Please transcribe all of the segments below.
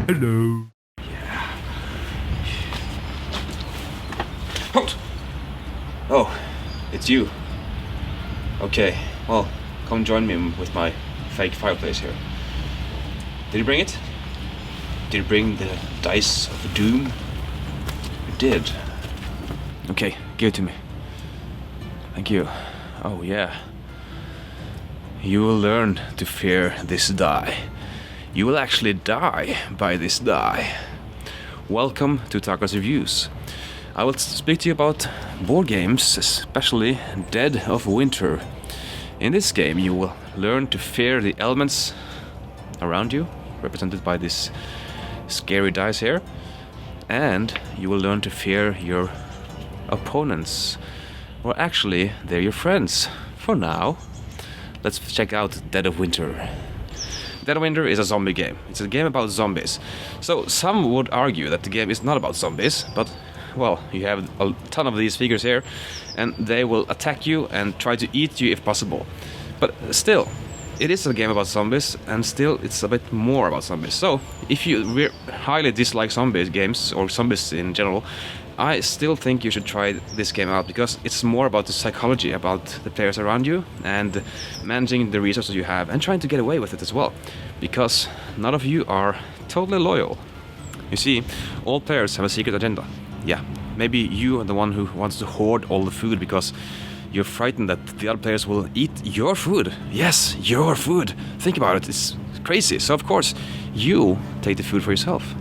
Hello. Halt! Oh, it's you. Okay, well, come join me with my fake fireplace here. Did you bring it? Did you bring the dice of doom? You did. Okay, give it to me. Thank you. Oh yeah. You will learn to fear this die. You will actually die by this die. Welcome to Tacos Reviews. I will speak to you about board games, especially Dead of Winter. In this game you will learn to fear the elements around you, represented by this scary dice here, and you will learn to fear your opponents. Or actually, they're your friends, for now. Let's check out Dead of Winter. Dead of Winter is a zombie game. It's a game about zombies. So some would argue that the game is not about zombies, but well, you have a ton of these figures here, and they will attack you and try to eat you if possible. But still, it is a game about zombies, and still it's a bit more about zombies. So if you highly dislike zombie games, or zombies in general, I still think you should try this game out, because it's more about the psychology, about the players around you, and managing the resources you have, and trying to get away with it as well, because none of you are totally loyal. You see, all players have a secret agenda. Yeah, maybe you are the one who wants to hoard all the food because you're frightened that the other players will eat your food. Yes, your food. Think about it, it's crazy. So of course, you take the food for yourself.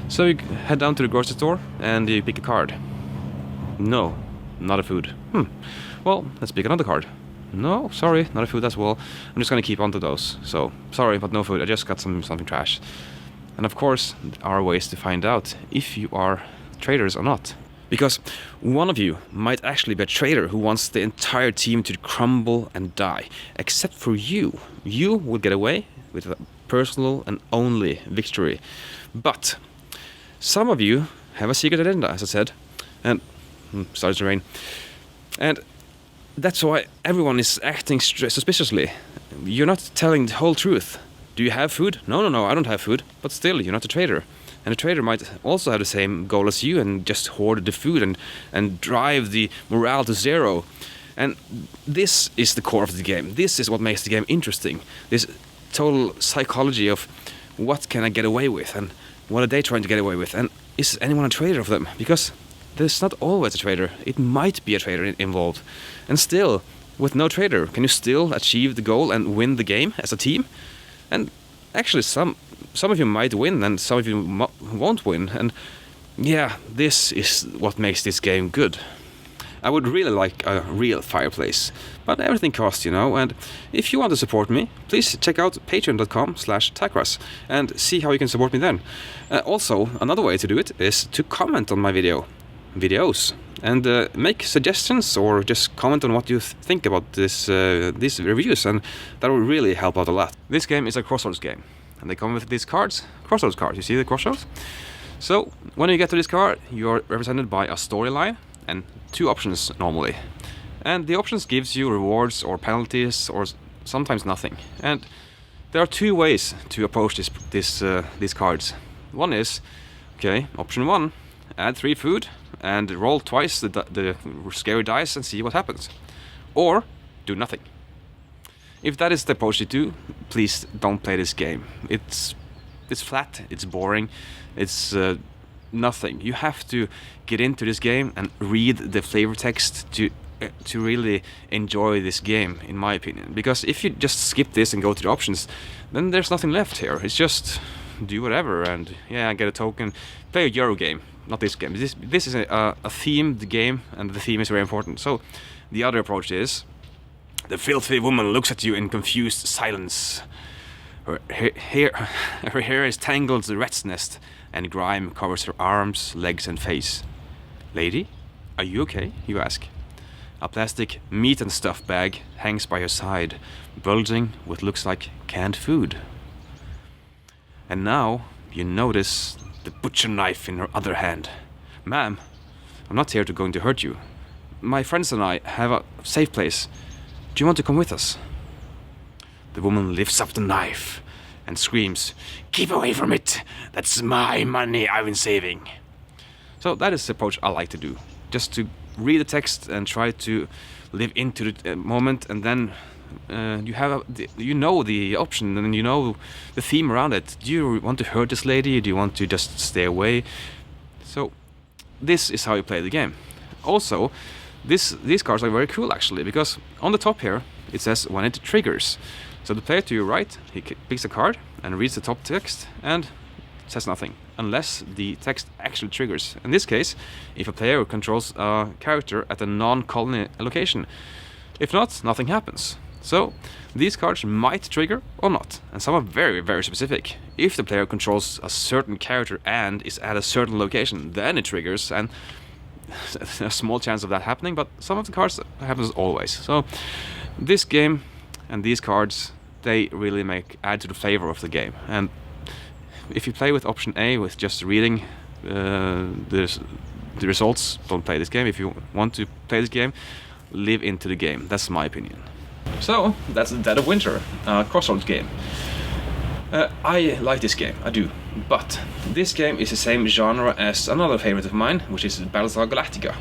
So you head down to the grocery store and you pick a card. No, not a food. Well, let's pick another card. No, sorry, not a food as well. I'm just gonna keep on to those. So, sorry, but no food. I just got something trash. And of course, there are ways to find out if you are traitors or not. Because one of you might actually be a traitor who wants the entire team to crumble and die. Except for you. You will get away with a personal and only victory. But some of you have a secret agenda, as I said, and starts to rain. And that's why everyone is acting suspiciously. You're not telling the whole truth. Do you have food? No, I don't have food. But still, you're not a traitor. And a traitor might also have the same goal as you and just hoard the food and drive the morale to zero. And this is the core of the game. This is what makes the game interesting. This total psychology of what can I get away with, and what are they trying to get away with, and is anyone a traitor of them? Because there's not always a traitor. It might be a traitor involved. And still, with no traitor, can you still achieve the goal and win the game as a team? And actually, some of you might win, and some of you won't win. And yeah, this is what makes this game good. I would really like a real fireplace, but everything costs, you know, and if you want to support me, please check out patreon.com/Tacras and see how you can support me then. Also, another way to do it is to comment on my videos and make suggestions, or just comment on what you think about these reviews, and that will really help out a lot. This game is a crossroads game, and they come with these cards, crossroads cards. You see the crossroads? So when you get to this card, you're represented by a storyline and two options normally, and the options gives you rewards or penalties, or sometimes nothing. And there are two ways to approach these cards. One is, okay, option one, add 3 food and roll twice the scary dice and see what happens, or do nothing. If that is the approach you do, please don't play this game. It's flat, it's boring, it's nothing. You have to get into this game and read the flavor text to really enjoy this game, in my opinion. Because if you just skip this and go to the options, then there's nothing left here. It's just do whatever and yeah, get a token, play a Euro game. Not this game. This is a themed game, and the theme is very important. So the other approach is, the filthy woman looks at you in confused silence. Her hair is tangled as a rat's nest, and grime covers her arms, legs and face. Lady, are you okay? You ask. A plastic meat and stuff bag hangs by her side, bulging with looks like canned food. And now you notice the butcher knife in her other hand. Ma'am, I'm not here going to hurt you. My friends and I have a safe place. Do you want to come with us? The woman lifts up the knife and screams, "Keep away from it! That's my money I've been saving." So that is the approach I like to do. Just to read the text and try to live into the moment, and then you have the option, and you know the theme around it. Do you want to hurt this lady? Do you want to just stay away? So this is how you play the game. Also, these cards are very cool actually, because on the top here it says when it triggers. So the player to your right, he picks a card and reads the top text and says nothing unless the text actually triggers. In this case, if a player controls a character at a non-colony location. If not, nothing happens. So these cards might trigger or not, and some are very, very specific. If the player controls a certain character and is at a certain location, then it triggers, and a small chance of that happening, but some of the cards happens always. So this game and these cards, they really add to the flavor of the game. And if you play with option A, with just reading the results, don't play this game. If you want to play this game, live into the game. That's my opinion. So that's Dead of Winter, Crossroads game. I like this game, I do, but this game is the same genre as another favorite of mine, which is Battlestar Galactica.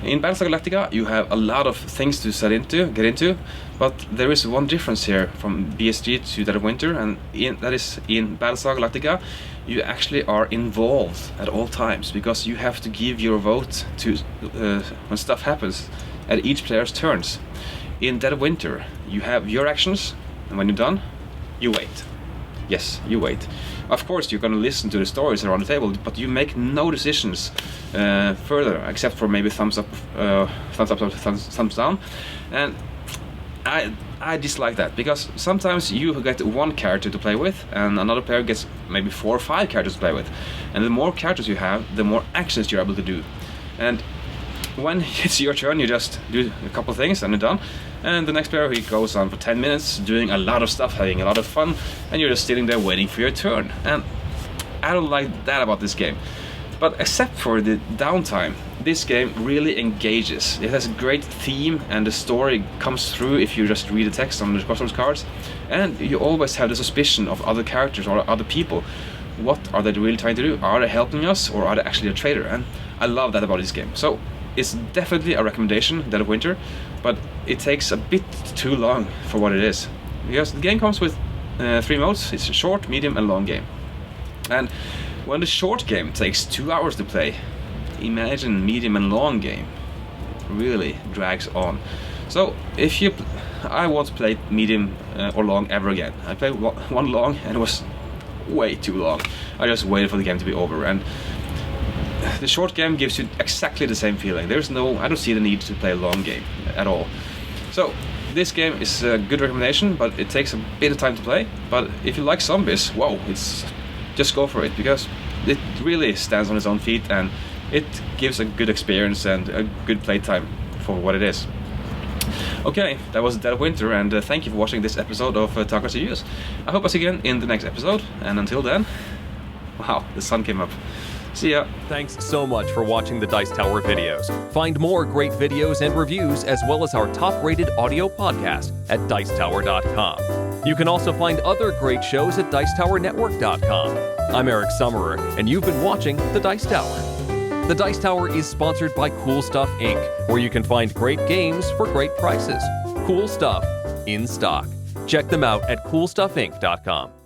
In Battlestar Galactica you have a lot of things to get into, but there is one difference here from BSG to Dead of Winter, and that is in Battlestar Galactica you actually are involved at all times, because you have to give your vote to when stuff happens at each player's turns. In Dead of Winter you have your actions, and when you're done, you wait. Yes, you wait. Of course, you're going to listen to the stories around the table, but you make no decisions further, except for maybe thumbs up, thumbs down. And I dislike that, because sometimes you get one character to play with, and another player gets maybe 4 or 5 characters to play with. And the more characters you have, the more actions you're able to do. And when it's your turn, you just do a couple of things and you're done. And the next player, he goes on for 10 minutes doing a lot of stuff, having a lot of fun, and you're just sitting there waiting for your turn. And I don't like that about this game. But except for the downtime, this game really engages. It has a great theme, and the story comes through if you just read the text on the Crossroads cards. And you always have the suspicion of other characters or other people. What are they really trying to do? Are they helping us, or are they actually a traitor? And I love that about this game. So it's definitely a recommendation, Dead of Winter, but it takes a bit too long for what it is. Because the game comes with 3 modes. It's a short, medium and long game. And when the short game takes 2 hours to play, imagine medium and long game really drags on. So I won't play medium or long ever again. I played one long and it was way too long. I just waited for the game to be over, and the short game gives you exactly the same feeling. I don't see the need to play a long game at all. So this game is a good recommendation, but it takes a bit of time to play. But if you like zombies, wow, just go for it, because it really stands on its own feet, and it gives a good experience and a good playtime for what it is. Okay, that was Dead of Winter, and thank you for watching this episode of Talkers Reviews. I hope I'll see you again in the next episode, and until then, wow, the sun came up. See ya. Thanks so much for watching the Dice Tower videos. Find more great videos and reviews, as well as our top-rated audio podcast at Dicetower.com. You can also find other great shows at Dicetowernetwork.com. I'm Eric Summerer, and you've been watching The Dice Tower. The Dice Tower is sponsored by Cool Stuff Inc., where you can find great games for great prices. Cool stuff in stock. Check them out at CoolStuffInc.com.